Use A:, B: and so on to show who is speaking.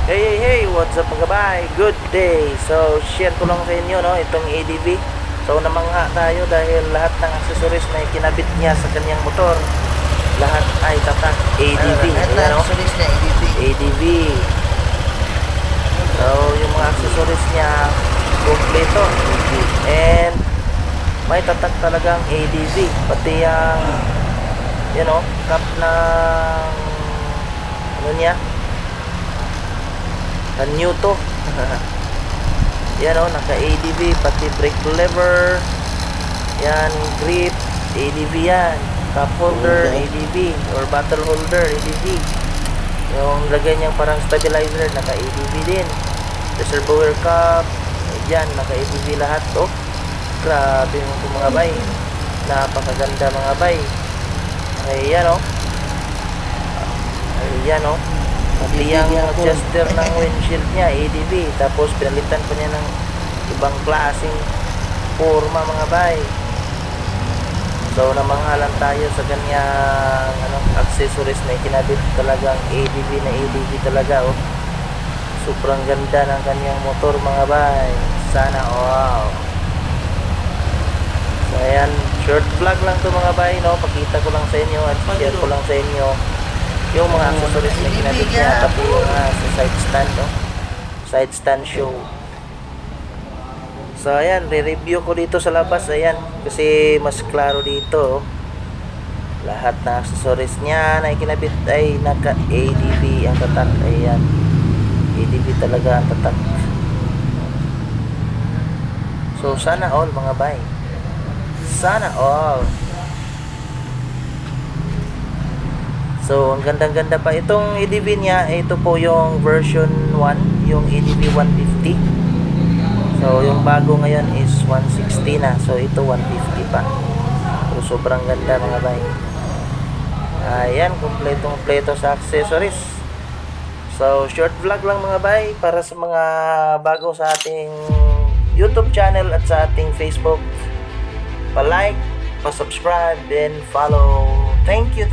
A: Hey, what's up mga bay? Good day! So, share ko lang sa inyo, no, itong ADV. So, namangha tayo dahil lahat ng accessories na kinabit niya sa kanyang motor, lahat ay tatak ADV.
B: Lahat
A: Ayan,
B: na
A: no?
B: accessories na ADV.
A: ADV. So, yung mga accessories niya, kompleto. And, may tatak talagang ADV. Pati yung, cup ng, ano niya? New to. Yan o, naka-ADV, pati brake lever, yan, grip, ADV yan, cup holder,
B: Okay.
A: ADV, or bottle holder, ADV. Yung lagay niyang parang stabilizer, naka-ADV din. Reservoir cup, dyan, naka-ADV lahat to. Grabe yung mga bay. Napakaganda mga bay. Ayan o. Ayan o. Pati yung adjuster ng windshield niya, ADV. Tapos pinalitan pa niya ng ibang klaseng forma mga bay. So namanghalan tayo sa kanyang accessories na ikinabit, talagang ADV na ADV talaga oh. Sobrang ganda ng kanyang motor mga bay. Sana wow. So ayan, short vlog lang to mga bay, no. Pakita ko lang sa inyo at share ko lang sa inyo yung mga accessories na ginamit niya, pati yung sa side stand, no? Side stand show. So ayan, re-review ko dito sa labas, ayan, kasi mas klaro dito, oh. Lahat na accessories niya na ikinabit ay naka ADV ang tatak. Ayan, ADV talaga ang tatak. So sana all mga bay, sana all. So, ang gandang-ganda pa. Itong ADV niya, ito po yung version 1, yung ADV 150. So, yung bago ngayon is 160 na. So, ito 150 pa. So, sobrang ganda mga bay. Ayan, kompleto sa accessories. So, short vlog lang mga bay para sa mga bago sa ating YouTube channel at sa ating Facebook. Pa-like, pa-subscribe, and follow. Thank you.